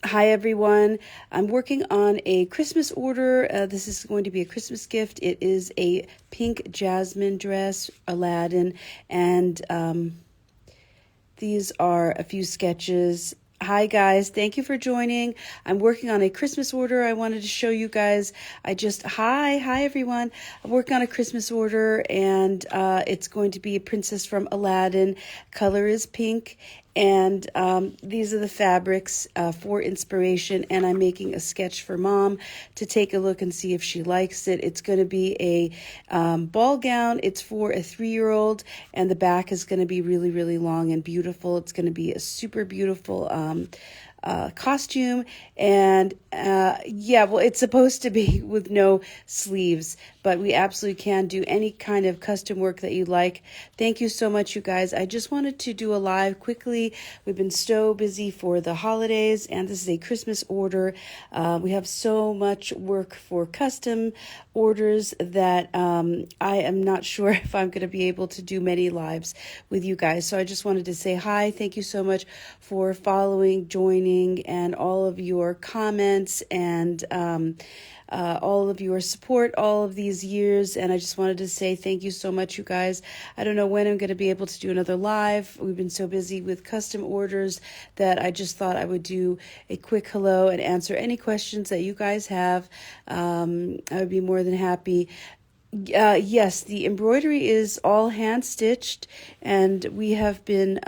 Hi everyone. I'm working on a Christmas order. This is going to be a Christmas gift. It is a pink Jasmine dress, Aladdin, and these are a few sketches. Hi guys, thank you for joining. I'm working on a Christmas order. I wanted to show you guys. Hi everyone. I'm working on a Christmas order, and it's going to be a princess from Aladdin. Color is pink, and these are the fabrics for inspiration, and I'm making a sketch for mom to take a look and see if she likes it. It's going to be a ball gown. It's for a 3-year-old, and the back is going to be really, really long and beautiful. It's going to be a super beautiful costume, and yeah, well, it's supposed to be with no sleeves, but we absolutely can do any kind of custom work that you like. Thank you so much, you guys. I just wanted to do a live quickly. We've been so busy for the holidays, and this is a Christmas order. We have so much work for custom orders that I am not sure if I'm going to be able to do many lives with you guys. So I just wanted to say hi. Thank you so much for following, joining, and all of your comments and all of your support all of these years. And I just wanted to say thank you so much, you guys. I don't know when I'm going to be able to do another live. We've been so busy with custom orders that I just thought I would do a quick hello and answer any questions that you guys have. I would be more than happy. Yes, the embroidery is all hand stitched, and we have been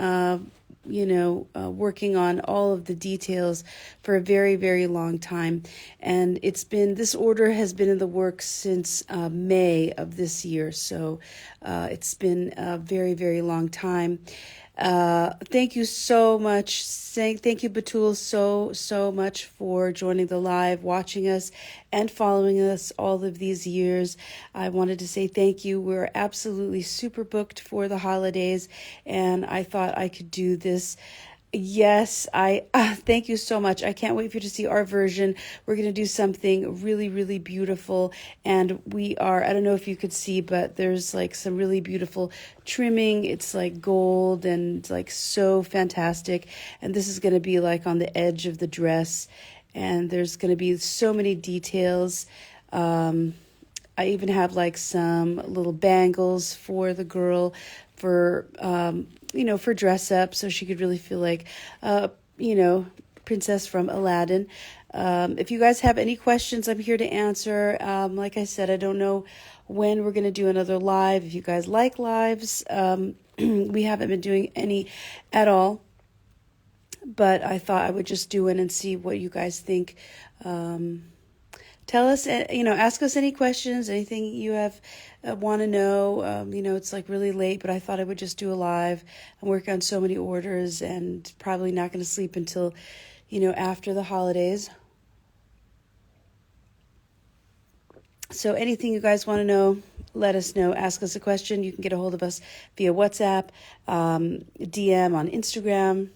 working on all of the details for a very, very long time. And this order has been in the works since May of this year. So it's been a very, very long time. Thank you so much. Thank you, Batul, so much for joining the live, watching us, and following us all of these years. I wanted to say thank you. We're absolutely super booked for the holidays, and I thought I could do this. Yes, I thank you so much. I can't wait for you to see our version. We're going to do something really, really beautiful. And I don't know if you could see, but there's like some really beautiful trimming. It's like gold and like so fantastic. And this is going to be like on the edge of the dress. And there's going to be so many details. I even have like some little bangles for the girl for for dress up, so she could really feel like princess from Aladdin. If you guys have any questions, I'm here to answer. Like I said, I don't know when we're going to do another live. If you guys like lives, we haven't been doing any at all, but I thought I would just do it and see what you guys think. Tell us, ask us any questions, anything you have want to know. It's like really late, but I thought I would just do a live. I'm working on so many orders and probably not going to sleep until, after the holidays. So anything you guys want to know, let us know. Ask us a question. You can get a hold of us via WhatsApp, DM on Instagram.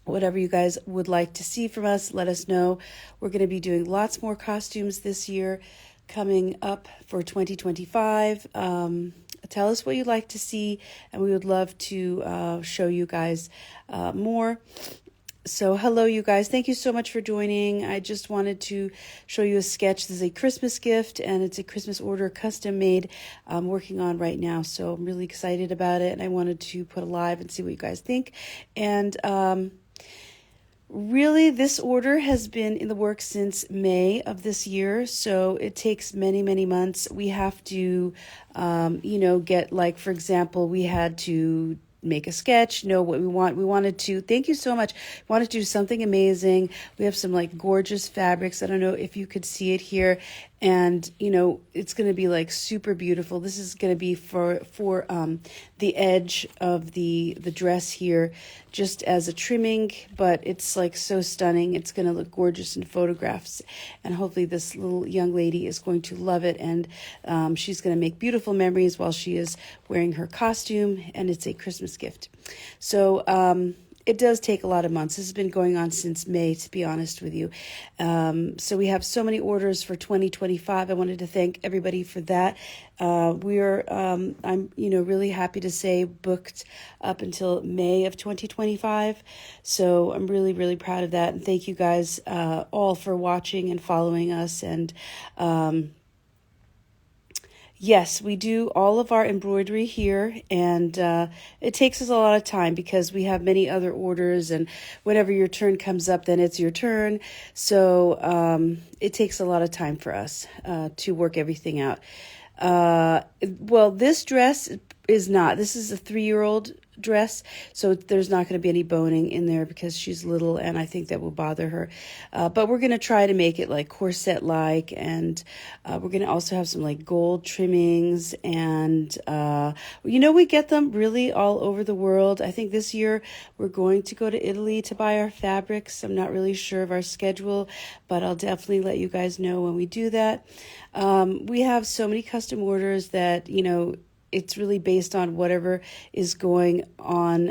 Whatever you guys would like to see from us, let us know. We're going to be doing lots more costumes this year coming up for 2025. Tell us what you'd like to see, and we would love to show you guys more. So hello, you guys. Thank you so much for joining. I just wanted to show you a sketch. This is a Christmas gift, and it's a Christmas order custom made I'm working on right now. So I'm really excited about it, and I wanted to put a live and see what you guys think. And really, this order has been in the works since May of this year, so it takes many, many months. We have to, get, like, for example, we had to make a sketch, know what we want. We wanted to, thank you so much, wanted to do something amazing. We have some like gorgeous fabrics. I don't know if you could see it here. And, it's going to be like super beautiful. This is going to be for the edge of the dress here, just as a trimming, but it's like so stunning. It's going to look gorgeous in photographs. And hopefully this little young lady is going to love it. And she's going to make beautiful memories while she is wearing her costume. And it's a Christmas gift. So it does take a lot of months. This has been going on since May, to be honest with you. So we have so many orders for 2025. I wanted to thank everybody for that. I'm really happy to say booked up until May of 2025. So I'm really, really proud of that. And thank you guys all for watching and following us. And yes, we do all of our embroidery here, and it takes us a lot of time because we have many other orders, and whenever your turn comes up, then it's your turn. So it takes a lot of time for us to work everything out. Well, this dress is not. This is a 3-year-old dress, so there's not going to be any boning in there because she's little, and I think that will bother her. But we're going to try to make it like corset-like, and we're going to also have some like gold trimmings, and we get them really all over the world. I think this year we're going to go to Italy to buy our fabrics. I'm not really sure of our schedule, but I'll definitely let you guys know when we do that. We have so many custom orders that, it's really based on whatever is going on,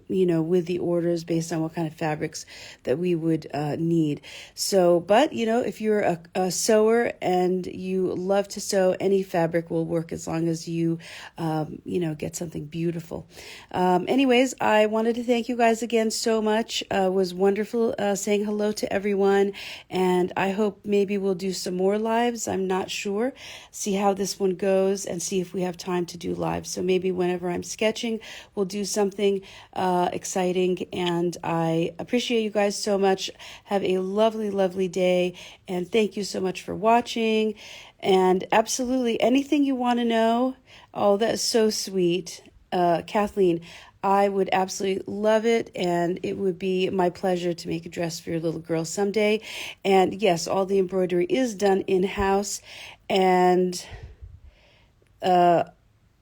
with the orders, based on what kind of fabrics that we would need. So, but, if you're a sewer and you love to sew, any fabric will work as long as you, get something beautiful. Anyways, I wanted to thank you guys again so much. It was wonderful saying hello to everyone. And I hope maybe we'll do some more lives. I'm not sure. See how this one goes and see if we have time to do live. So maybe whenever I'm sketching, we'll do something exciting. And I appreciate you guys so much. Have a lovely, lovely day. And thank you so much for watching. And absolutely anything you want to know. Oh, that's so sweet. Kathleen, I would absolutely love it, and it would be my pleasure to make a dress for your little girl someday. And yes, all the embroidery is done in-house, and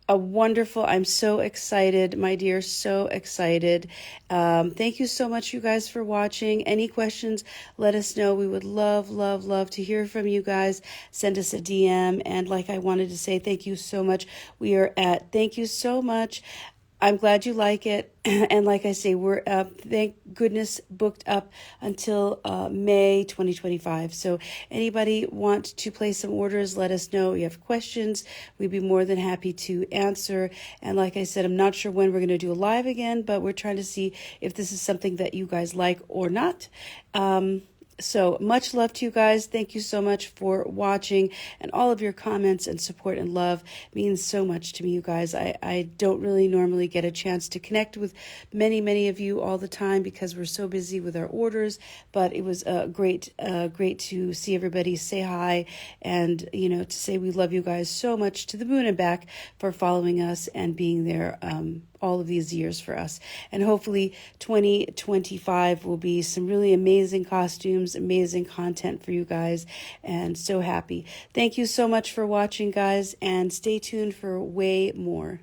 I'm so excited, my dear, so excited. Thank you so much, you guys, for watching. Any questions, let us know. We would love, love, love to hear from you guys. Send us a DM. And like I wanted to say, thank you so much. Thank you so much. I'm glad you like it. And like I say, we're thank goodness booked up until May 2025. So anybody want to place some orders, let us know. If you have questions, we'd be more than happy to answer. And like I said, I'm not sure when we're going to do a live again, but we're trying to see if this is something that you guys like or not. So much love to you guys. Thank you so much for watching, and all of your comments and support and love means so much to me, you guys. I don't really normally get a chance to connect with many of you all the time because we're so busy with our orders, but it was great to see everybody say hi and, to say we love you guys so much, to the moon and back, for following us and being there all of these years for us. And hopefully 2025 will be some really amazing costumes, amazing content for you guys, and so happy. Thank you so much for watching, guys, and stay tuned for way more.